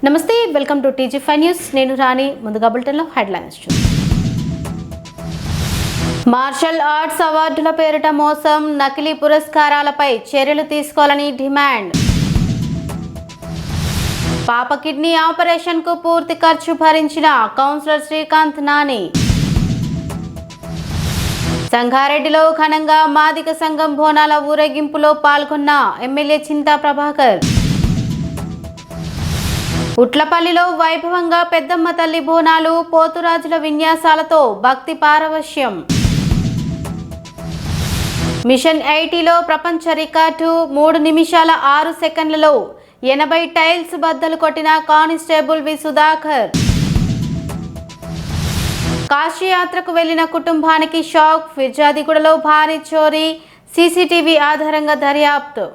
నమస్తే, welcome to TG5 news. నేను రాణి. ముందుగా బులెటిన్లో హెడ్లైన్స్ చూద్దాం. మార్షల్ ఆర్ట్స్ అవార్డుల పేరిట మోసం, నకిలీ పురస్కారాలపై చర్యలు తీసుకోవాలని డిమాండ్. పాప కిడ్నీ ఆపరేషన్కు పూర్తి ఖర్చు భరించిన కౌన్సిలర్ శ్రీకాంత్ నాని. సంగారెడ్డిలో ఘనంగా మాదిగ సంఘం బోనాల ఊరేగింపులో పాల్గొన్న ఎమ్మెల్యే చింతా ప్రభాకర్. ఉట్లపల్లిలో వైభవంగా పెద్దమ్మ తల్లి బోనాలు, పోతురాజుల విన్యాసాలతో భక్తి పారవశ్యం. మిషన్ 80లో ప్రపంచ రికార్డు 3 నిమిషాల 6 సెకండ్లలో 80 టైల్స్ బద్దలు కొట్టిన కానిస్టేబుల్ వి సుధాకర్. కాశీయాత్రకు వెళ్లిన కుటుంబానికి షాక్, ఫిర్జాదిగూడలో భారీ చోరీ, సీసీటీవీ ఆధారంగా దర్యాప్తు.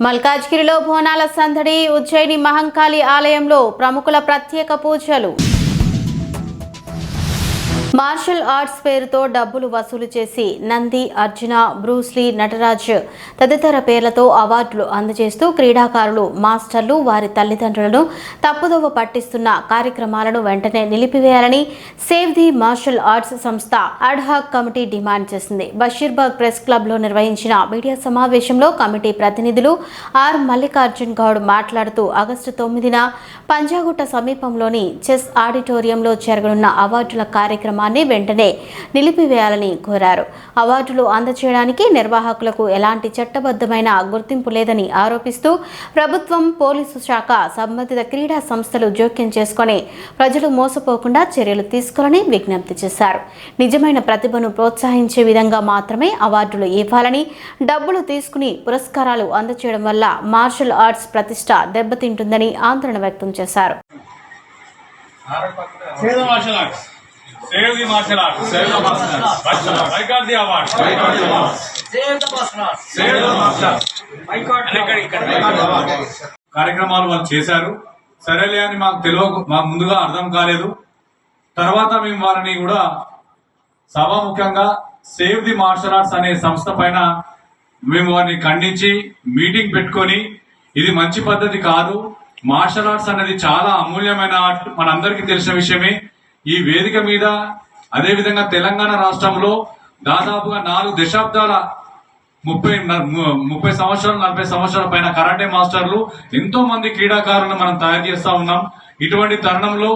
మల్కాజ్గిరిలో బోనాల సందడి, ఉజ్జయిని మహంకాళి ఆలయంలో ప్రముఖుల ప్రత్యేక పూజలు. మార్షల్ ఆర్ట్స్ పేరుతో డబ్బులు వసూలు చేసి నంది, అర్జున, బ్రూస్లీ, నటరాజ్ తదితర పేర్లతో అవార్డులు అందజేస్తూ క్రీడాకారులు, మాస్టర్లు, వారి తల్లిదండ్రులను తప్పుదోవ పట్టిస్తున్న కార్యక్రమాలను వెంటనే నిలిపివేయాలని సేవ్ ది మార్షల్ ఆర్ట్స్ సంస్థ అడ్హాక్ కమిటీ డిమాండ్ చేసింది. బషీర్బాగ్ ప్రెస్ క్లబ్లో నిర్వహించిన మీడియా సమావేశంలో కమిటీ ప్రతినిధులు ఆర్ మల్లికార్జున్ గౌడ్ మాట్లాడుతూ ఆగస్టు 9న పంజాగుట్ట సమీపంలోని చెస్ ఆడిటోరియంలో జరగనున్న అవార్డుల కార్యక్రమాన్ని వెంటనే నిలిపివేయాలని కోరారు. అవార్డులు అందజేయడానికి నిర్వాహకులకు ఎలాంటి చట్టబద్ధమైన గుర్తింపు లేదని ఆరోపిస్తూ ప్రభుత్వం, పోలీసు శాఖ, సంబంధిత క్రీడా సంస్థలు జోక్యం చేసుకుని ప్రజలు మోసపోకుండా చర్యలు తీసుకోవాలని విజ్ఞప్తి చేశారు. నిజమైన ప్రతిభను ప్రోత్సహించే విధంగా మాత్రమే అవార్డులు ఇవ్వాలని, డబ్బులు తీసుకుని పురస్కారాలు అందజేయడం వల్ల మార్షల్ ఆర్ట్స్ ప్రతిష్ట దెబ్బతింటుందని ఆందోళన వ్యక్తం చేశారు. Save the martial arts. Save the martial arts. I got the award. Save the martial arts. Save the martial arts. I got the award. కార్యక్రమాలు వాళ్ళు చేశారు. సరేలే అని మాకు ముందుగా అర్థం కాలేదు. తర్వాత మేము వారిని కూడా సభాముఖ్యంగా సేవ్ ది మార్షల్ ఆర్ట్స్ అనే సంస్థ పైన మేము వారిని ఖండించి మీటింగ్ పెట్టుకొని ఇది మంచి పద్ధతి కాదు, మార్షల్ ఆర్ట్స్ అనేది చాలా అమూల్యమైన ఆర్ట్, మనందరికీ తెలిసిన విషయమే. ఈ వేదిక మీద అదేవిధంగా తెలంగాణ రాష్ట్రంలో దాదాపుగా 4 దశాబ్దాల 30 సంవత్సరాలు 40 సంవత్సరాల పైన కరాటే మాస్టర్లు, ఎంతో మంది క్రీడాకారులను మనం తయారు చేస్తా ఉన్నాం. ఇటువంటి తరుణంలో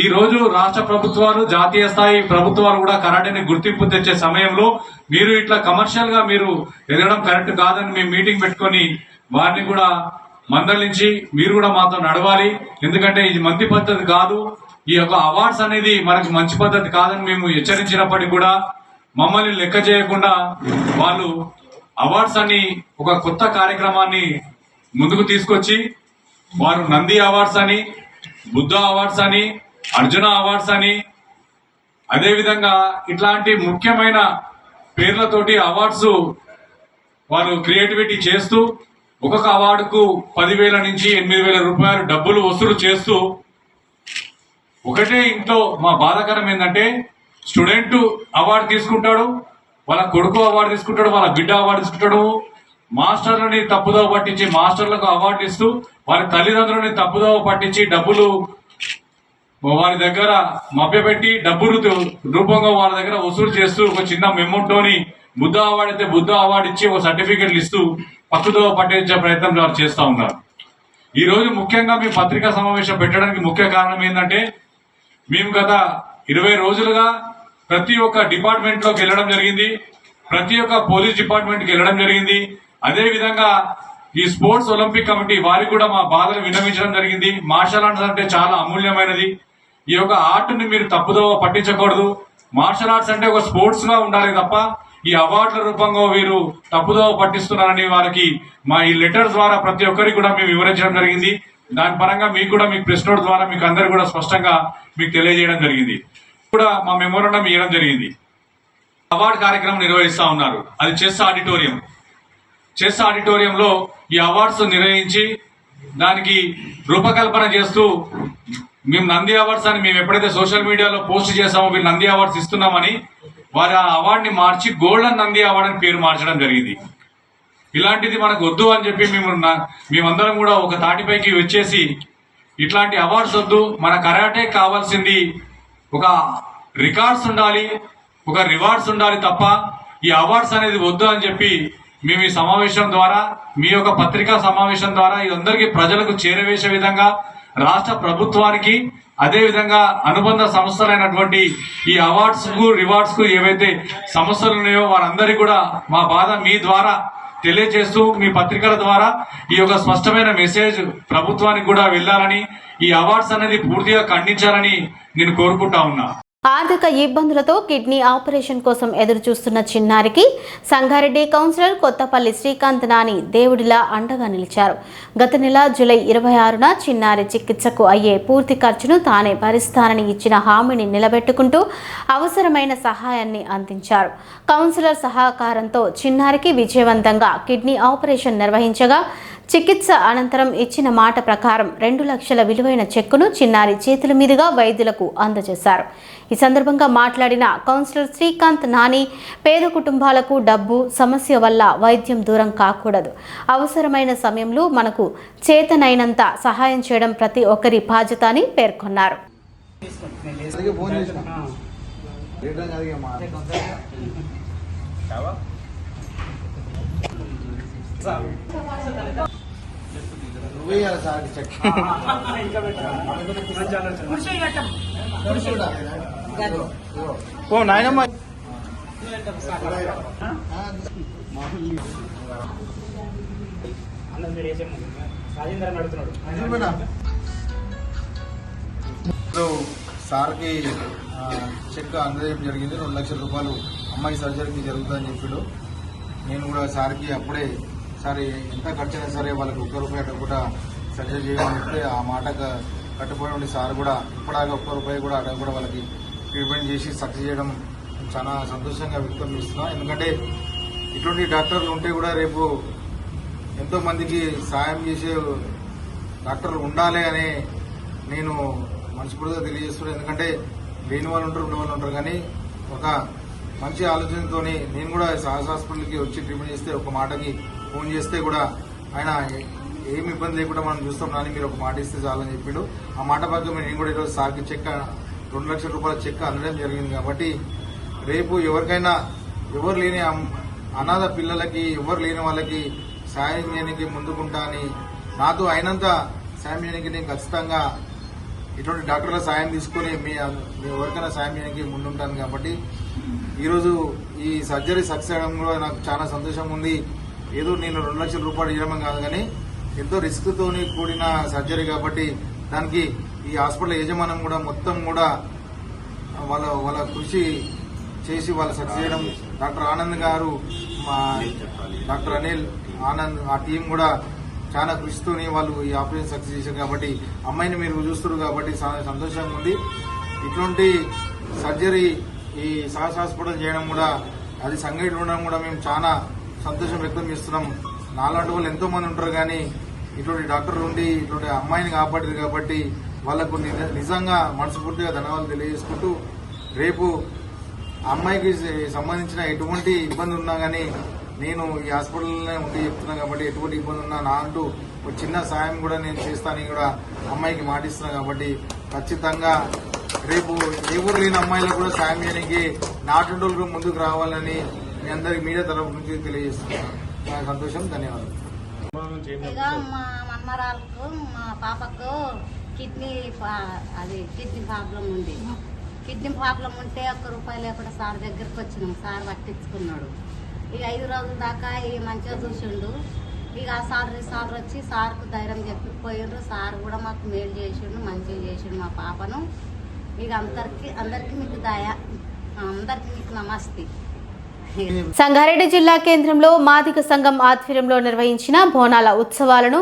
ఈ రోజు రాష్ట్ర ప్రభుత్వాలు, జాతీయ స్థాయి ప్రభుత్వాలు కూడా కరాటేని గుర్తింపు తెచ్చే సమయంలో మీరు ఇట్లా కమర్షియల్ గా మీరు ఎదగడం కరెక్ట్ కాదని మేము మీటింగ్ పెట్టుకొని వారిని కూడా మందలించి మీరు కూడా మాతో నడవాలి, ఎందుకంటే ఇది మంచి పద్ధతి కాదు, ఈ యొక్క అవార్డ్స్ అనేది మనకు మంచి పద్ధతి కాదని మేము హెచ్చరించినప్పటికీ కూడా మమ్మల్ని లెక్క చేయకుండా వాళ్ళు అవార్డ్స్ అని ఒక కొత్త కార్యక్రమాన్ని ముందుకు తీసుకొచ్చి వారు నంది అవార్డ్స్ అని, బుద్ధ అవార్డ్స్ అని, అర్జున అవార్డ్స్ అని, అదేవిధంగా ఇట్లాంటి ముఖ్యమైన పేర్లతోటి అవార్డ్స్ వారు క్రియేటివిటీ చేస్తూ ఒక్కొక్క అవార్డుకు 10,000 నుంచి 8,000 రూపాయలు డబ్బులు వసూలు చేస్తూ, ఒకటే ఇంట్లో మా బాధాకరం ఏంటంటే స్టూడెంట్ అవార్డు తీసుకుంటాడు, వాళ్ళ కొడుకు అవార్డు తీసుకుంటాడు, వాళ్ళ బిడ్డ అవార్డు తీసుకుంటాడు, మాస్టర్లని తప్పుదోవ పట్టించి మాస్టర్లకు అవార్డు ఇస్తూ వారి తల్లిదండ్రులని తప్పుదోవ పట్టించి డబ్బులు వారి దగ్గర మభ్యపెట్టి డబ్బులు రూపంగా వాళ్ళ దగ్గర వసూలు చేస్తూ ఒక చిన్న మెమోటోని బుద్ధ అవార్డు అయితే బుద్ధ అవార్డు ఇచ్చి ఒక సర్టిఫికెట్లు ఇస్తూ పక్కుదోవ పట్టించే ప్రయత్నం వారు చేస్తూ ఉన్నారు. ఈ రోజు ముఖ్యంగా మీ పత్రికా సమావేశం పెట్టడానికి ముఖ్య కారణం ఏంటంటే మేము గత 20 రోజులుగా ప్రతి ఒక్క డిపార్ట్మెంట్ లోకి వెళ్ళడం జరిగింది, ప్రతి ఒక్క పోలీస్ డిపార్ట్మెంట్ కి వెళ్ళడం జరిగింది. అదే విధంగా ఈ స్పోర్ట్స్ ఒలింపిక్ కమిటీ వారికి కూడా మా బాధలు విన్నవించడం జరిగింది. మార్షల్ ఆర్ట్స్ అంటే చాలా అమూల్యమైనది, ఈ యొక్క ఆర్ట్ ని మీరు తప్పుదోవ పట్టించకూడదు, మార్షల్ ఆర్ట్స్ అంటే ఒక స్పోర్ట్స్ గా ఉండాలి తప్ప ఈ అవార్డుల రూపంగా వీరు తప్పుదోవ పట్టిస్తున్నారని వారికి మా ఈ లెటర్స్ ద్వారా ప్రతి ఒక్కరికి కూడా మేము వివరించడం జరిగింది. దాని పరంగా మీకు కూడా మీకు ప్రెస్ నోట్ ద్వారా మీకు అందరు కూడా స్పష్టంగా మీకు తెలియజేయడం జరిగింది. కూడా మా మెమోరాండం ఇవ్వడం జరిగింది. అవార్డు కార్యక్రమం నిర్వహిస్తా ఉన్నారు, అది చెస్ ఆడిటోరియంలో ఈ అవార్డ్స్ నిర్వహించి దానికి రూపకల్పన చేస్తూ మేము నంది అవార్డ్స్ అని మేము ఎప్పుడైతే సోషల్ మీడియాలో పోస్ట్ చేసామో వీళ్ళు నంది అవార్డ్స్ ఇస్తున్నామని వారు ఆ అవార్డుని మార్చి గోల్డెన్ నంది అవార్డు అని పేరు మార్చడం జరిగింది. ఇలాంటిది మనకు వద్దు అని చెప్పి మేమందరం కూడా ఒక తాటిపైకి వచ్చేసి ఇట్లాంటి అవార్డ్స్ వద్దు, మన కరాటే కావాల్సింది ఒక రికార్డ్స్ ఉండాలి, ఒక రివార్డ్స్ ఉండాలి తప్ప ఈ అవార్డ్స్ అనేది వద్దు అని చెప్పి మేము ఈ సమావేశం ద్వారా, మీ యొక్క పత్రికా సమావేశం ద్వారా ఇదందరికీ ప్రజలకు చేరవేసే విధంగా రాష్ట్ర ప్రభుత్వానికి, అదే విధంగా అనుబంధ సంస్థలైనటువంటి ఈ అవార్డ్స్ కు రివార్డ్స్ కు ఏవైతే సమస్యలు ఉన్నాయో వారందరికీ కూడా మా బాధ మీ ద్వారా తెలియజేస్తూ, మీ పత్రికల ద్వారా ఈ యొక్క స్పష్టమైన మెసేజ్ ప్రభుత్వానికి కూడా వెళ్లాలని, ఈ అవార్డ్స్ అనేది పూర్తిగా ఖండించాలని నేను కోరుకుంటా ఉన్నా. ఆర్థిక ఇబ్బందులతో కిడ్నీ ఆపరేషన్ కోసం ఎదురు చూస్తున్న చిన్నారికి సంగారెడ్డి కౌన్సిలర్ కొత్తపల్లి శ్రీకాంత్ నాని దేవుడిలా అండగా నిలిచారు. గత నెల జూలై 26న చిన్నారి చికిత్సకు అయ్యే పూర్తి ఖర్చును తానే భరిస్తానని ఇచ్చిన హామీని నిలబెట్టుకుంటూ అవసరమైన సహాయాన్ని అందించారు. కౌన్సిలర్ సహకారంతో చిన్నారికి విజయవంతంగా కిడ్నీ ఆపరేషన్ నిర్వహించగా చికిత్స అనంతరం ఇచ్చిన మాట ప్రకారం 2 లక్షల విలువైన చెక్కును చిన్నారి చేతుల మీదుగా వైద్యులకు అందజేశారు. ఈ సందర్భంగా మాట్లాడిన కౌన్సిలర్ శ్రీకాంత్ నాని, పేద కుటుంబాలకు డబ్బు సమస్య వల్ల వైద్యం దూరం కాకూడదు, అవసరమైన సమయంలో మనకు చేతనైనంత సహాయం చేయడం ప్రతి ఒక్కరి బాధ్యత అని పేర్కొన్నారు. ఓ నాయనమ్మ సార్కి చెక్ అందజేయడం జరిగింది. 2 లక్షల రూపాయలు అమ్మాయి సర్జరీకి జరుగుతుందని చెప్పాడు. నేను కూడా సార్కి అప్పుడే సార్ ఎంత ఖర్చు అయినా సరే వాళ్ళకి ₹1 కూడా సర్జరీ చేయమని చెప్తే ఆ మాట కట్టుబడి సార్ కూడా ఇప్పటిదాకా ₹1 కూడా అడగ వాళ్ళకి ట్రీట్మెంట్ చేసి సక్సెస్ చేయడం చాలా సంతోషంగా వ్యక్తం చేస్తున్నాం. ఎందుకంటే ఇటువంటి డాక్టర్లు ఉంటే కూడా రేపు ఎంతో మందికి సాయం చేసే డాక్టర్లు ఉండాలి అని నేను మనస్ఫూర్తిగా తెలియజేస్తున్నాను. ఎందుకంటే లేని వాళ్ళు ఉంటారు, ఉన్న వాళ్ళు ఉంటారు, కానీ ఒక మంచి ఆలోచనతో నేను కూడా సాహస్ హాస్పిటల్కి వచ్చి ట్రీట్మెంట్ చేస్తే ఒక మాటకి ఫోన్ చేస్తే కూడా ఆయన ఏమి ఇబ్బంది లేకుండా మనం చూస్తాం కానీ మీరు ఒక మాట ఇస్తే చాలని చెప్పాడు. ఆ మాట ప్రకారం నేను కూడా ఈరోజు సార్కి చెక్ 2 లక్షల రూపాయల చెక్ అందడం జరిగింది. కాబట్టి రేపు ఎవరికైనా ఎవరు లేని అనాథ పిల్లలకి, ఎవరు లేని వాళ్ళకి సాయం చేయడానికి ముందుకుంటా అని, నాతో అయినంత సాయం చేయడానికి నేను ఖచ్చితంగా ఇటువంటి డాక్టర్ల సాయం తీసుకుని మీ ఎవరికైనా సాయం చేయడానికి ముందుంటాను. కాబట్టి ఈరోజు ఈ సర్జరీ సక్సెస్ అవ్వడం కూడా నాకు చాలా సంతోషంగా ఉంది. ఏదో నేను 2 లక్షల రూపాయలు ఇవ్వడం కాదు, కానీ ఎంతో రిస్క్తో కూడిన సర్జరీ కాబట్టి దానికి ఈ హాస్పిటల్ యజమానం కూడా మొత్తం కూడా వాళ్ళ కృషి చేసి వాళ్ళ సక్సెస్ చేయడం, డాక్టర్ ఆనంద్ గారు, మా డాక్టర్ అనిల్ ఆనంద్, ఆ టీం కూడా చాలా కృషితోని వాళ్ళు ఈ ఆపరేషన్ సక్సెస్ చేశారు. కాబట్టి అమ్మాయిని మీరు చూస్తున్నారు కాబట్టి చాలా సంతోషంగా ఉంది. ఇటువంటి సర్జరీ ఈ సాహస్ హాస్పిటల్ చేయడం కూడా, అది సంఘటన ఉండడం కూడా మేము చాలా సంతోషం వ్యక్తం చేస్తున్నాం. నాలాంటి వాళ్ళు ఎంతో మంది ఉంటారు, కానీ ఇటువంటి డాక్టర్లు ఉండి ఇటువంటి అమ్మాయిని కాపాడారు కాబట్టి వాళ్ళకు నిజంగా మనస్ఫూర్తిగా ధన్యవాదాలు తెలియజేసుకుంటూ, రేపు అమ్మాయికి సంబంధించిన ఎటువంటి ఇబ్బంది ఉన్నా కానీ నేను ఈ హాస్పిటల్లోనే ఉండి చెప్తున్నాను. కాబట్టి ఎటువంటి ఇబ్బంది ఉన్నా నా అంటూ ఒక చిన్న సాయం కూడా నేను చేస్తానని కూడా అమ్మాయికి మాటిస్తున్నాను. కాబట్టి ఖచ్చితంగా రేపు ఎవరు లేని అమ్మాయిలకు కూడా సాయం చేయడానికి నాటుండోళ్ళు ముందుకు రావాలని మీ అందరికి మీడియా తరఫు నుంచి తెలియజేస్తున్నాను. చాలా సంతోషం, ధన్యవాదాలు. ఇక మా మన్మరాలకు, మా పాపకు కిడ్నీ ప్రాబ్లం ఉంది. కిడ్నీ ప్రాబ్లం ఉంటే ₹1 లేకుండా సార్ దగ్గరకు వచ్చినాం. సార్ పట్టించుకున్నాడు. ఇక 5 రోజుల దాకా మంచిగా చూసిండు. ఇక ఆ సార్ వచ్చి సార్కు ధైర్యం చెప్పిపోయిండ్రు. సార్ కూడా మాకు మేలు చేసిండు, మంచిగా చేసిండు మా పాపను. ఇక అందరికి మీకు అందరికి మీకు నమస్తే. సంగారెడ్డి జిల్లా కేంద్రంలో మాదిగ సంఘం ఆధ్వర్యంలో నిర్వహించిన బోనాల ఉత్సవాలను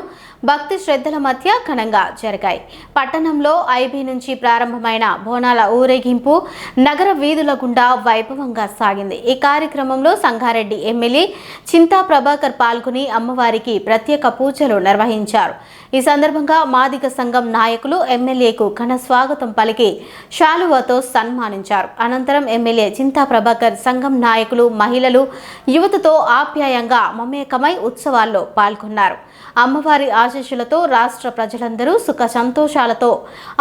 భక్తి శ్రద్ధల మధ్య ఘనంగా జరిగాయి. పట్టణంలో ఐబీ నుంచి ప్రారంభమైన బోనాల ఊరేగింపు నగర వీధుల గుండా వైభవంగా సాగింది. ఈ కార్యక్రమంలో సంగారెడ్డి ఎమ్మెల్యే చింతా ప్రభాకర్ పాల్గొని అమ్మవారికి ప్రత్యేక పూజలు నిర్వహించారు. ఈ సందర్భంగా మాదిగ సంఘం నాయకులు ఎమ్మెల్యేకు ఘన స్వాగతం పలికి శాలువాతో సన్మానించారు. అనంతరం ఎమ్మెల్యే చింతా ప్రభాకర్ సంఘం నాయకులు మహిళలు యువతతో ఆప్యాయంగా మమేకమై ఉత్సవాల్లో పాల్గొన్నారు. అమ్మవారి ఆశీస్సులతో రాష్ట్ర ప్రజలందరూ సుఖ సంతోషాలతో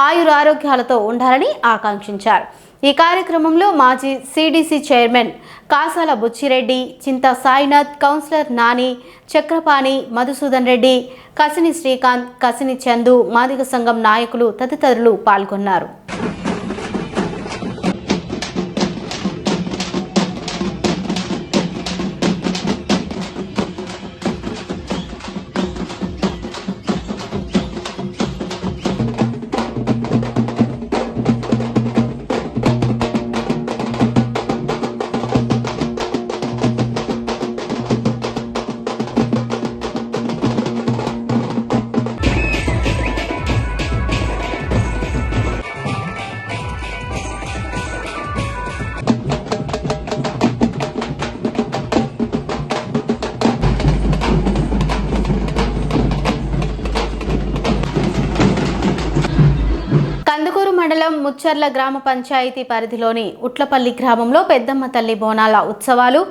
ఆయురారోగ్యాలతో ఉండాలని ఆకాంక్షించారు. ఈ కార్యక్రమంలో మాజీ సిడిసి చైర్మన్ కాసాల బుచ్చిరెడ్డి, చింతా సాయినాథ్, కౌన్సిలర్ నాని, చక్రపాణి, మధుసూదన్ రెడ్డి, కసిని శ్రీకాంత్, కసిని చందు, మాదిగ సంఘం నాయకులు తదితరులు పాల్గొన్నారు. కందుకూరు మండలం ముచ్చర్ల గ్రామ పంచాయతీ పరిధిలోని ఉట్లపల్లి గ్రామంలో పెద్దమ్మ తల్లి బోనాల ఉత్సవాలు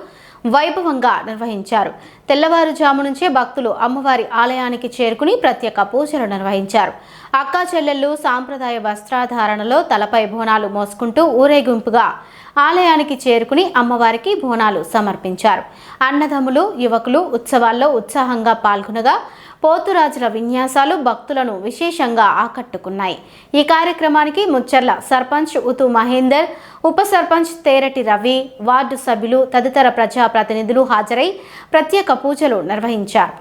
వైభవంగా నిర్వహించారు. తెల్లవారుజాము నుంచే భక్తులు అమ్మవారి ఆలయానికి చేరుకుని ప్రత్యేక పూజలు నిర్వహించారు. అక్కా చెల్లెళ్ళు సాంప్రదాయ వస్త్రధారణలో తలపై బోనాలు మోసుకుంటూ ఊరేగింపుగా ఆలయానికి చేరుకుని అమ్మవారికి బోనాలు సమర్పించారు. అన్నదమ్ములు, యువకులు ఉత్సవాల్లో ఉత్సాహంగా పాల్గొనగా పోతురాజుల విన్యాసాలు భక్తులను విశేషంగా ఆకట్టుకున్నాయి. ఈ కార్యక్రమానికి ముచ్చర్ల సర్పంచ్ ఉతు మహేందర్, ఉప సర్పంచ్ తేరటి రవి, వార్డు సభ్యులు తదితర ప్రజాప్రతినిధులు హాజరై ప్రత్యేక పూజలు నిర్వహించారు.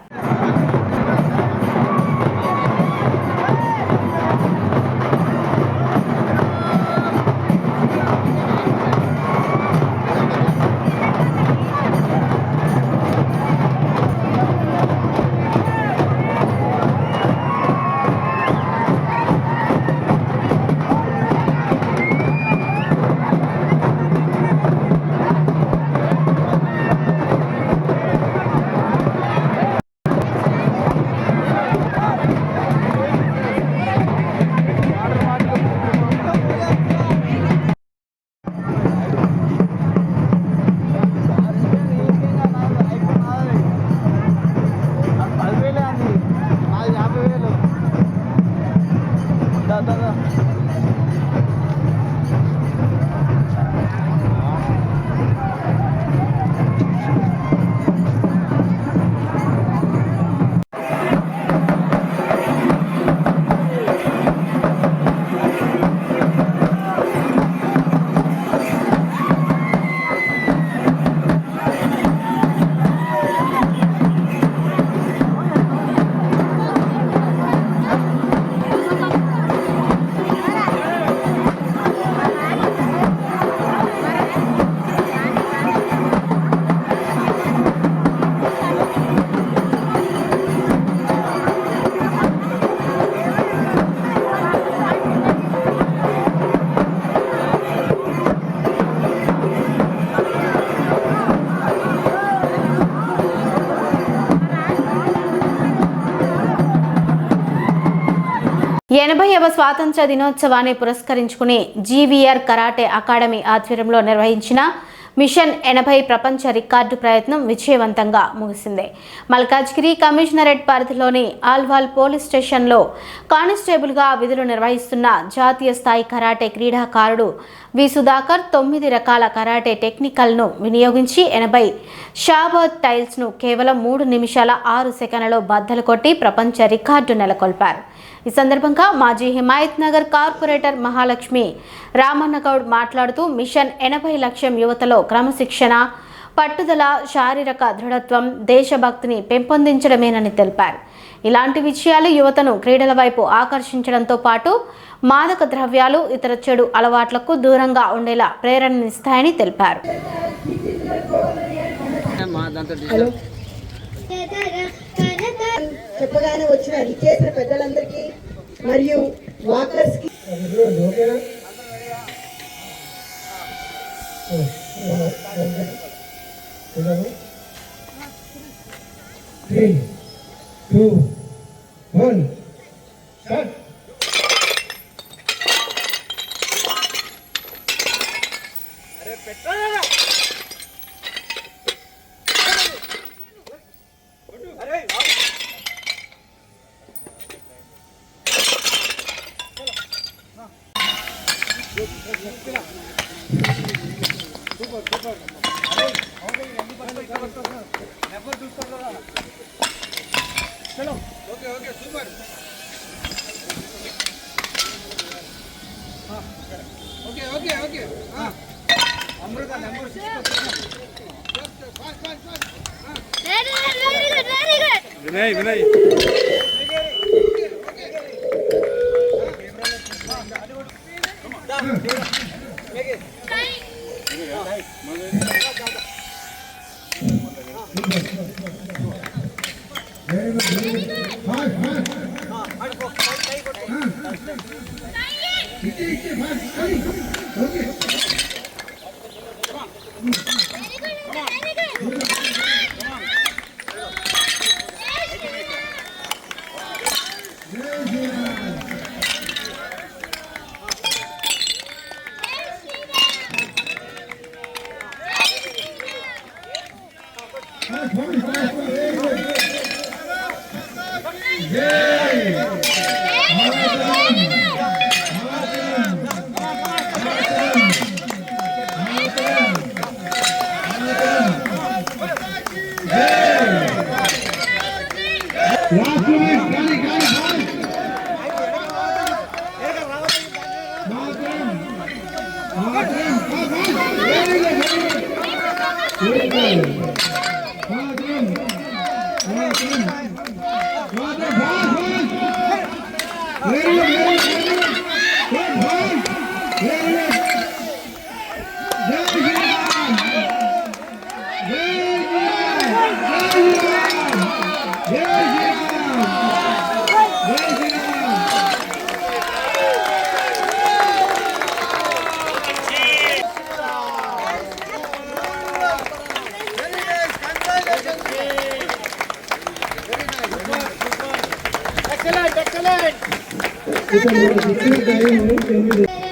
ఎనభైవ స్వాతంత్ర దినోత్సవాన్ని పురస్కరించుకుని జీవీఆర్ కరాటే అకాడమీ ఆధ్వర్యంలో నిర్వహించిన మిషన్ 80 ప్రపంచ రికార్డు ప్రయత్నం విజయవంతంగా ముగిసింది. మల్కాజ్గిరి కమిషనరేట్ పరిధిలోని ఆల్వాల్ పోలీస్ స్టేషన్లో కానిస్టేబుల్గా విధులు నిర్వహిస్తున్న జాతీయ స్థాయి కరాటే క్రీడాకారుడు వి సుధాకర్ 9 రకాల కరాటే టెక్నికల్ను వినియోగించి 80 షాబాద్ టైల్స్ను కేవలం 3 నిమిషాల 6 సెకన్లలో బద్దలు కొట్టి ప్రపంచ రికార్డు నెలకొల్పారు. ఈ సందర్భంగా మాజీ హిమాయత్ నగర్ కార్పొరేటర్ మహాలక్ష్మి రామన్నగౌడ్ మాట్లాడుతూ మిషన్ 80 లక్ష్యం యువతలో క్రమశిక్షణ, పట్టుదల, శారీరక దృఢత్వం, దేశభక్తిని పెంపొందించడమేనని తెలిపారు. ఇలాంటి విషయాలు యువతను క్రీడల వైపు ఆకర్షించడంతో పాటు మాదక ద్రవ్యాలు, ఇతర చెడు అలవాట్లకు దూరంగా ఉండేలా ప్రేరణనిస్తాయని తెలిపారు. చెప్పగానే వచ్చిన ఇచ్చేసిన పెద్దలందరికీ మరియు వాకర్స్ కి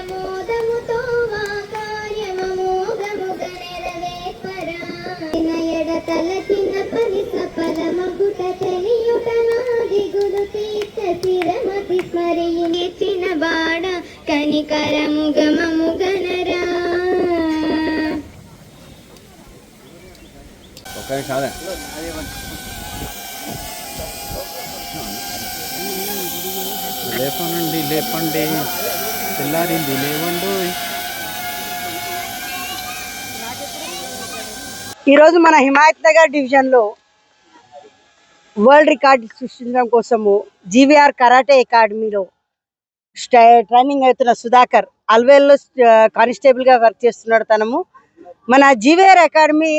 మోదముతో వా కార్యమోగముగ నెరవేర్పరా తలచిన పని సఫలమగుట తెలియుట నాదిగులు తీర్చ చిరమతి స్మరించిన బాడ కనికరముగమముగనరా. లేపండి లేపండి తెల్లారింది లేవండు. ఈరోజు మన హిమాయత్ నగర్ డివిజన్లో వరల్డ్ రికార్డు సృష్టించడం కోసము జీవీఆర్ కరాటే అకాడమీలో ట్రైనింగ్ అవుతున్న సుధాకర్ అల్వేల్లో కానిస్టేబుల్గా వర్క్ చేస్తున్నాడు. తనము మన జీవీఆర్ అకాడమీ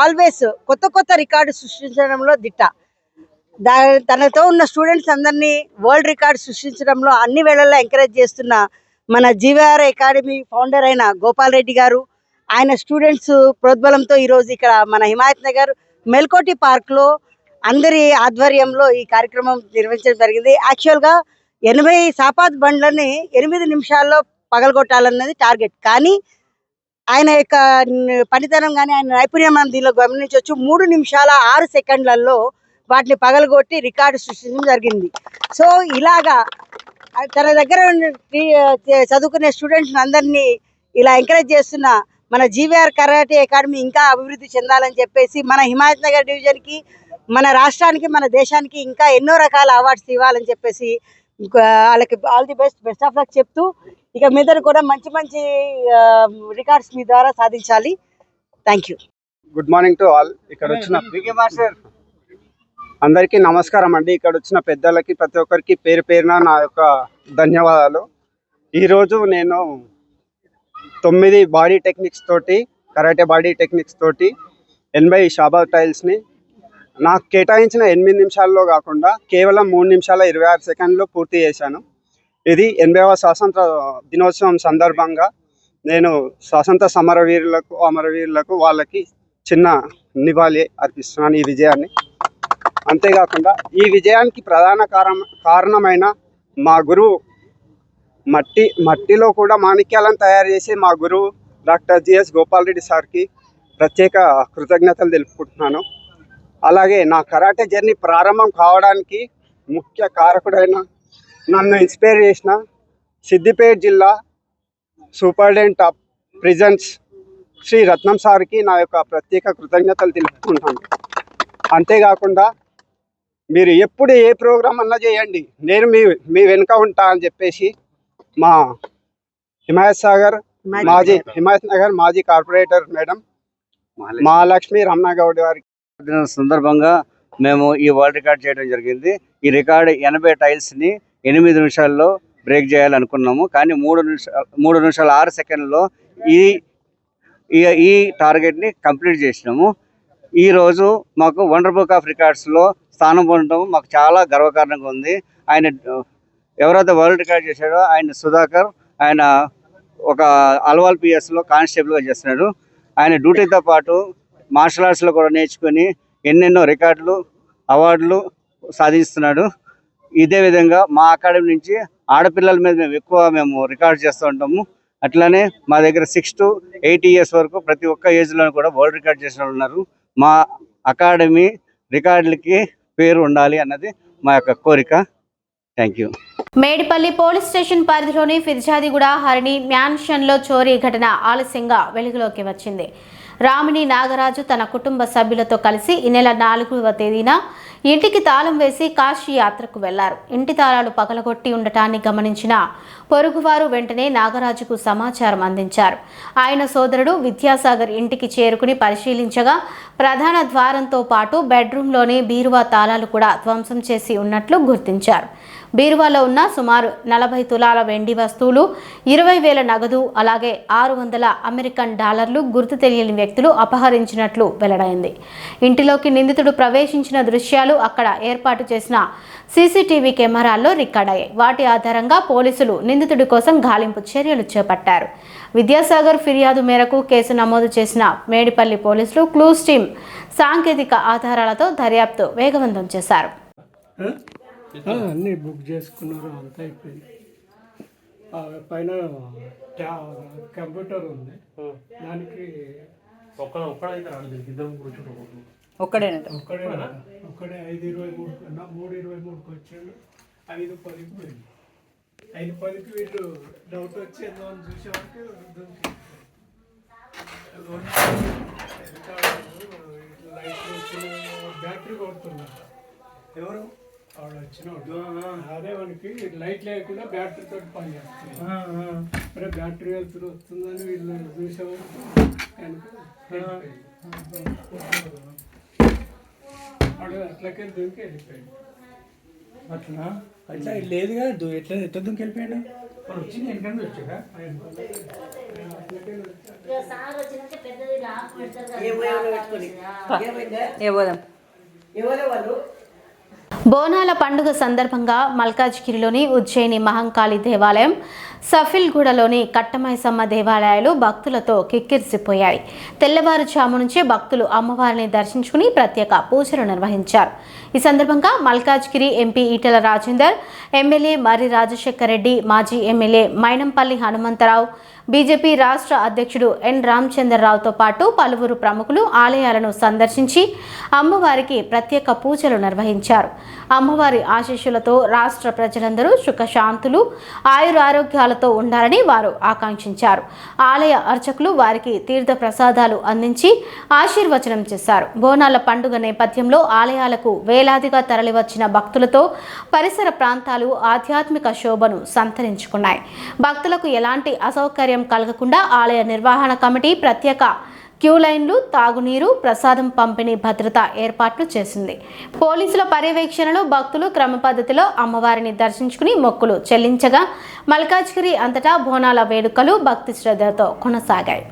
ఆల్వేస్ కొత్త కొత్త రికార్డు సృష్టించడంలో దిట్ట. తనతో ఉన్న స్టూడెంట్స్ అందరినీ వరల్డ్ రికార్డ్ సృష్టించడంలో అన్ని వేళల్లో ఎంకరేజ్ చేస్తున్న మన జీవీఆర్ అకాడమీ ఫౌండర్ అయిన గోపాల్ రెడ్డి గారు, ఆయన స్టూడెంట్స్ ప్రోద్బలంతో ఈరోజు ఇక్కడ మన హిమాయత్ నగర్ మెల్కోటి పార్క్లో అందరి ఆధ్వర్యంలో ఈ కార్యక్రమం నిర్వహించడం జరిగింది. యాక్చువల్గా 80 సాపాత్ బండ్లని 8 నిమిషాల్లో పగలగొట్టాలన్నది టార్గెట్. కానీ ఆయన యొక్క పనితనం కానీ ఆయన నైపుణ్యం మనం దీనిలో గమనించవచ్చు. 3 నిమిషాల 6 సెకండ్లలో వాటిని పగలగొట్టి రికార్డు సృష్టించడం జరిగింది. సో ఇలాగా తన దగ్గర చదువుకునే స్టూడెంట్స్ అందరినీ ఇలా ఎంకరేజ్ చేస్తున్న మన జీవీఆర్ కరాటే అకాడమీ ఇంకా అభివృద్ధి చెందాలని చెప్పేసి మన హిమాయత్ నగర్ డివిజన్కి, మన రాష్ట్రానికి, మన దేశానికి ఇంకా ఎన్నో రకాల అవార్డ్స్ ఇవ్వాలని చెప్పేసి వాళ్ళకి all the best of luck చెప్తూ ఇక మీద కూడా మంచి మంచి రికార్డ్స్ మీ ద్వారా సాధించాలి. Thank you. Good morning to all. ఇక్కడ వచ్చిన అందరికీ నమస్కారం అండి. ఇక్కడ వచ్చిన పెద్దలకి ప్రతి ఒక్కరికి పేరు పేరున నా యొక్క ధన్యవాదాలు. ఈరోజు నేను 9 బాడీ టెక్నిక్స్ తోటి, కరాటే బాడీ టెక్నిక్స్ తోటి 80 షాబాద్ టైల్స్ని నాకు కేటాయించిన 8 నిమిషాల్లో కాకుండా కేవలం 3 నిమిషాల 26 సెకండ్లో పూర్తి చేశాను. ఇది 80వ స్వాతంత్ర దినోత్సవం సందర్భంగా నేను స్వాతంత్ర అమరవీరులకు వాళ్ళకి చిన్న నివాళి అర్పిస్తున్నాను ఈ విజయాన్ని. అంతేకాకుండా ఈ విజయానికి ప్రధాన కారణమైన మా గురువు, మట్టిలో కూడా మాణిక్యాలను తయారు చేసి మా గురువు డాక్టర్ జిఎస్ గోపాల్ రెడ్డి సార్కి ప్రత్యేక కృతజ్ఞతలు తెలుపుకుంటున్నాను. అలాగే నా కరాటే జర్నీ ప్రారంభం కావడానికి ముఖ్య కారకుడైన, నన్ను ఇన్స్పైర్ చేసిన సిద్దిపేట జిల్లా సూపరింటెండెంట్ ఆఫ్ ప్రిజన్స్ శ్రీ రత్నం సార్కి నా యొక్క ప్రత్యేక కృతజ్ఞతలు తెలుపుకుంటాను. అంతేకాకుండా మీరు ఎప్పుడు ఏ ప్రోగ్రాం అన్నా చేయండి, నేను మీ వెనుక ఉంటా అని చెప్పేసి మా హిమాయత్ నగర్ మాజీ కార్పొరేటర్ మేడం మహాలక్ష్మి రమణ గౌడ్ గారి సందర్భంగా మేము ఈ వరల్డ్ రికార్డ్ చేయడం జరిగింది. ఈ రికార్డ్ 80 టైల్స్ని 8 నిమిషాల్లో బ్రేక్ చేయాలనుకున్నాము, కానీ 3 నిమిషాల 6 సెకండ్లో ఈ టార్గెట్ని కంప్లీట్ చేసినాము. ఈరోజు మాకు వండర్ బుక్ ఆఫ్ రికార్డ్స్లో స్థానం పొందడం మాకు చాలా గర్వకారణంగా ఉంది. ఆయన ఎవరైతే వరల్డ్ రికార్డ్ చేశాడో ఆయన సుధాకర్, ఆయన ఒక అల్వాల్ పిఎస్లో కానిస్టేబుల్గా చేస్తున్నాడు. ఆయన డ్యూటీతో పాటు మార్షల్ ఆర్ట్స్లో కూడా నేర్చుకొని ఎన్నెన్నో రికార్డులు అవార్డులు సాధిస్తున్నాడు. ఇదే విధంగా మా అకాడమీ నుంచి ఆడపిల్లల మీద మేము రికార్డ్ చేస్తూ ఉంటాము. అట్లానే మా దగ్గర 6 to 8 years వరకు ప్రతి ఒక్క ఏజ్లో కూడా వరల్డ్ రికార్డ్ చేసిన వాళ్ళు ఉన్నారు. మా అకాడమీ రికార్డులకి పేరు ఉండాలి అన్నది మా యొక్క కోరిక. Thank you. Medipally police station పరిధిలోని ఫిర్జాదిగూడ హరిణి మ్యాన్షన్లో చోరీ ఘటన ఆలస్యంగా వెలుగులోకి వచ్చింది. రామిని నాగరాజు తన కుటుంబ సభ్యులతో కలిసి ఈ నెల 4వ తేదీన ఇంటికి తాళం వేసి కాశీ యాత్రకు వెళ్లారు. ఇంటి తాళాలు పగలగొట్టి ఉండటాన్ని గమనించిన పొరుగువారు వెంటనే నాగరాజుకు సమాచారం అందించారు. ఆయన సోదరుడు విద్యాసాగర్ ఇంటికి చేరుకుని పరిశీలించగా ప్రధాన ద్వారంతో పాటు బెడ్రూమ్లోని బీరువా తాళాలు కూడా ధ్వంసం చేసి ఉన్నట్లు గుర్తించారు. బీరువాలో ఉన్న సుమారు 40 తులాల వెండి వస్తువులు, 20,000 నగదు, అలాగే $600 అమెరికన్ డాలర్లు గుర్తు తెలియని వ్యక్తులు అపహరించినట్లు వెల్లడైంది. ఇంటిలోకి నిందితుడు ప్రవేశించిన దృశ్యాలు అక్కడ ఏర్పాటు చేసిన సీసీటీవీ కెమెరాల్లో రికార్డయ్యాయి. వాటి ఆధారంగా పోలీసులు నిందితుడి కోసం గాలింపు చర్యలు చేపట్టారు. విద్యాసాగర్ ఫిర్యాదు మేరకు కేసు నమోదు చేసిన మేడిపల్లి పోలీసులు క్లూస్ టీమ్ సాంకేతిక ఆధారాలతో దర్యాప్తు వేగవంతం చేశారు. అన్నీ బుక్ చేసుకున్నారు, అంతా అయిపోయింది. పైన కంప్యూటర్ ఉంది, దానికి ఒక్కడే 5:23కి వచ్చాడు. 5:10కి పోయింది. 5:10కి వీళ్ళు డౌట్ వచ్చి ఏందో అని చూసేవారికి బ్యాటరీ కొడుతున్నారు. ఎవరు వాడు వచ్చినోడు. అదే వానికి లైట్ లేకుండా బ్యాటరీ తోటి పని చేస్తుంది. మరి బ్యాటరీ వెళ్తురు వస్తుందని వీళ్ళు చూసేవారు వాడు అట్లకెళ్ళి దూకి వెళ్ళిపోయాడు. అట్లా అట్లా లేదు కదా, ఎట్లా దుంకి వెళ్ళిపోయాడు? వాడు వచ్చింది వెనకండి వచ్చాడా? బోనాల పండుగ సందర్భంగా మల్కాజ్గిరిలోని ఉజ్జయిని మహంకాళి దేవాలయం, సఫిల్గూడలోని కట్టమైసమ్మ దేవాలయాలు భక్తులతో కిక్కిరిసిపోయాయి. తెల్లవారుజాము నుంచే భక్తులు అమ్మవారిని దర్శించుకుని ప్రత్యేక పూజలు నిర్వహించారు. ఈ సందర్భంగా మల్కాజ్గిరి ఎంపీ ఈటెల రాజేందర్, ఎమ్మెల్యే మర్రి రాజశేఖర్ రెడ్డి, మాజీ ఎమ్మెల్యే మైనంపల్లి హనుమంతరావు, బీజేపీ రాష్ట్ర అధ్యక్షుడు ఎన్ రామచంద్రరావుతో పాటు పలువురు ప్రముఖులు ఆలయాలను సందర్శించి అమ్మవారికి ప్రత్యేక పూజలు నిర్వహించారు. అమ్మవారి ఆశీస్సులతో రాష్ట్ర ప్రజలందరూ సుఖశాంతులు, ఆయురారోగ్యాలతో ఉండాలని వారు ఆకాంక్షించారు. ఆలయ అర్చకులు వారికి తీర్థ ప్రసాదాలు అందించి ఆశీర్వచనం చేశారు. బోనాల పండుగ నేపథ్యంలో ఆలయాలకు వేలాదిగా తరలివచ్చిన భక్తులతో పరిసర ప్రాంతాలు ఆధ్యాత్మిక శోభను సంతరించుకున్నాయి. భక్తులకు ఎలాంటి అసౌకర్యం కలగకుండా ఆలయ నిర్వహణ కమిటీ ప్రత్యేక క్యూ లైన్లు, తాగునీరు, ప్రసాదం పంపిణీ భద్రత ఏర్పాట్లు చేసింది. పోలీసుల పర్యవేక్షణలో భక్తులు క్రమ పద్ధతిలో అమ్మవారిని దర్శించుకుని మొక్కులు చెల్లించగా మల్కాజ్గిరి అంతటా బోనాల వేడుకలు భక్తి శ్రద్ధలతో కొనసాగాయి.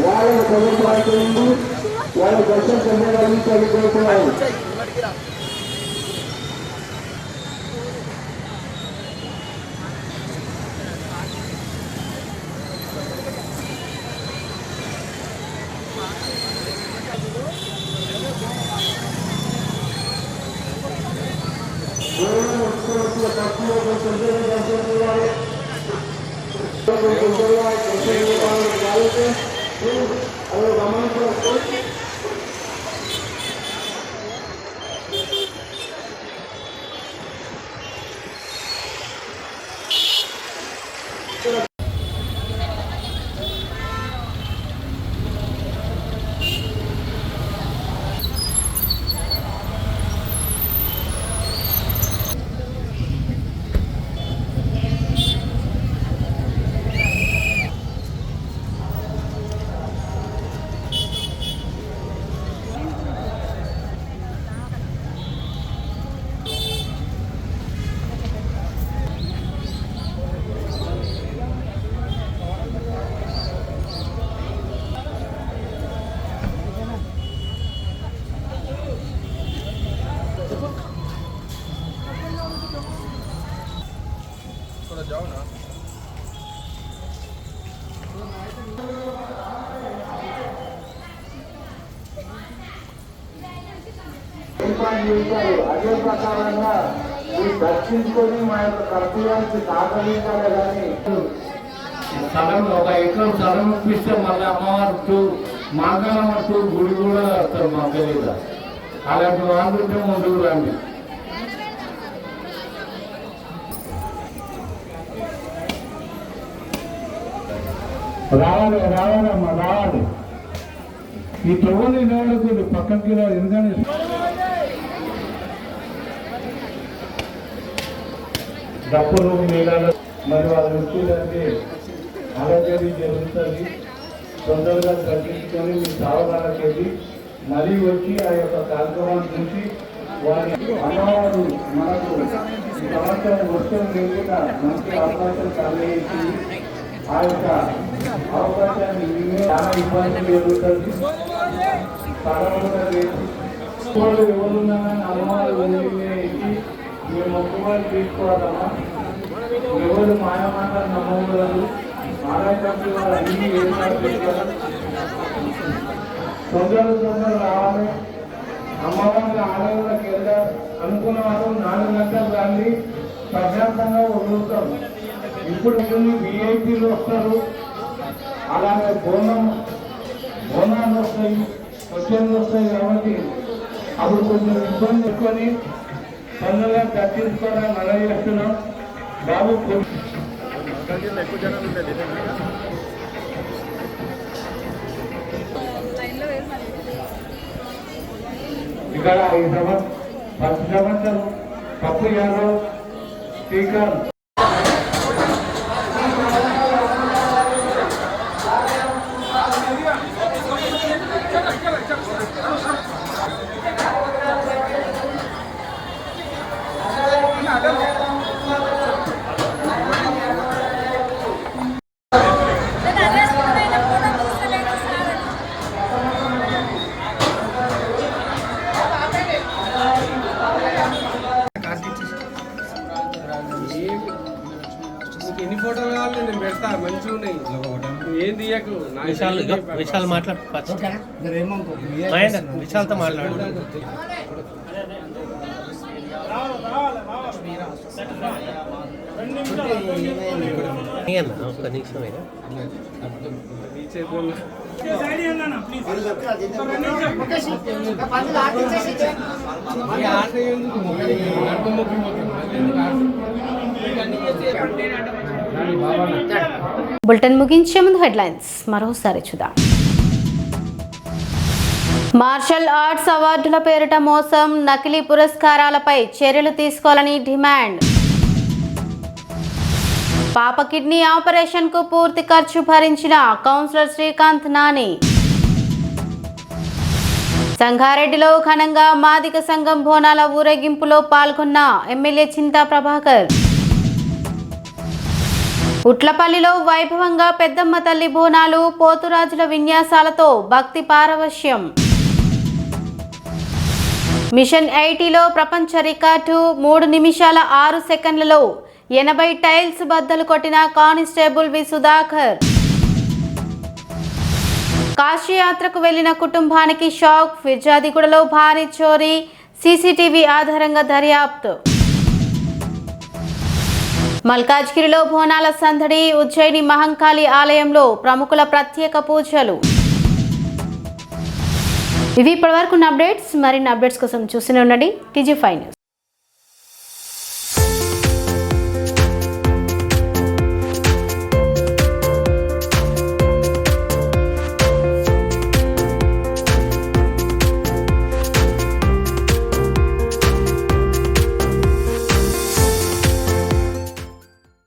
వాళ్ళని ప్రభుత్వానికి వాళ్ళ దర్శనం చెందగలుగుతున్నారు. అదే ప్రకారంగా మీరు దర్శించుకొని మా యొక్క కర్తవ్యానికి సహకరించాలి కానీ స్థలం 1 ఎకరం స్థలం ఇప్పిస్తే మళ్ళీ అమ్మవారు మాగానట్టు గుడి కూడా వస్తారు మా తెలియదు. అలాంటి వాళ్ళు ఉంటే ముందుకు రండి. రావాలమ్మా రావాలి. ఈ తొవ్వని నేలకు పక్కకి ఎందుకని డప్పులు నీళ్ళలో మరి వాళ్ళ వృత్తులంటే ఆరోగ్యాన్ని జరుగుతుంది. తొందరగా తగ్గించుకొని మీ సావధానకి వెళ్ళి మళ్ళీ వచ్చి ఆ యొక్క కార్యక్రమాన్ని చూసి వారి అమ్మవారు మనకు సంవత్సరం వస్తువు లేకుండా మంచి అవకాశం కలిగించి ఆ యొక్క అవకాశాన్ని చాలా ఇబ్బంది జరుగుతుంది. సడవులుగా లేదు ఎవరున్నా అమ్మవారు వెళ్ళి మేము మొక్కుబడి తీసుకోవాలమ్మా. ఎవరు మాయమాటలు నమ్మకూడదు. ఆలయానికి వాళ్ళు అన్ని ఏర్పాటు చేసుకోవాలి. తొందర రావాలి. అమ్మవారి ఆలయంలోకి వెళ్దాం అనుకున్న వాళ్ళు 4 గంటలు రండి. ప్రశాంతంగా వదులుతాం. ఇప్పుడు విఐపీలు వస్తారు. అలాగే బోనాలు వస్తాయి, వచ్చేది వస్తాయి. కాబట్టి అప్పుడు కొంచెం ఇబ్బంది ఎక్కువని తొందరగా దర్శించుకోవడానికి మనవి చేస్తున్నాం. బాబు ఇక్కడ ఈ సంవత్సరం పప్పు యాదవ్ స్పీకర్ ఎన్ని ఫోటోలు కావాలి నేను పెడతా. మంచిగా ఉన్నాయి. ఏం తీయకు. విశాల్ మాట్లాడు. విశాల్తో మాట్లాడు. ఒక్క నిమిషం బులెటిన్ ముగించే ముందు హెడ్లైన్స్ మరోసారి చూద్దాం. మార్షల్ ఆర్ట్స్ అవార్డుల పేరిట మోసం, నకిలీ పురస్కారాలపై చర్యలు తీసుకోవాలని డిమాండ్. పాప కిడ్నీ ఆపరేషన్ కు పూర్తి ఖర్చు భరించిన కౌన్సిలర్ శ్రీకాంత్ నాని. సంగారెడ్డిలో ఘనంగా మాదిక సంఘం బోనాల ఊరేగింపులో పాల్గొన్న ఎమ్మెల్యే చింతా ప్రభాకర్. ఉట్లపల్లిలో వైభవంగా పెద్దమ్మ తల్లి బోనాలు, పోతురాజుల విన్యాసాలతో భక్తి పారవశ్యం. మిషన్ 80లో ప్రపంచ రికార్డు 3 నిమిషాల 6 సెకండ్లలో 80 టైల్స్ బద్దలు కొట్టిన కానిస్టేబుల్ వి సుధాకర్. కాశీయాత్రకు వెళ్లిన కుటుంబానికి షాక్, ఫిర్జాదిగూడలో భారీ చోరీ, సీసీటీవీ ఆధారంగా దర్యాప్తు. మల్కాజ్గిరిలో బోనాల సందడి. ఉజ్జయిని మహంకాళి ఆలయంలో ప్రముఖుల ప్రత్యేక పూజలు. ఇవి ఇప్పటివరకు అప్డేట్స్. మరిన్ని అప్డేట్స్ కోసం చూస్తూనే ఉండండి TG5 News.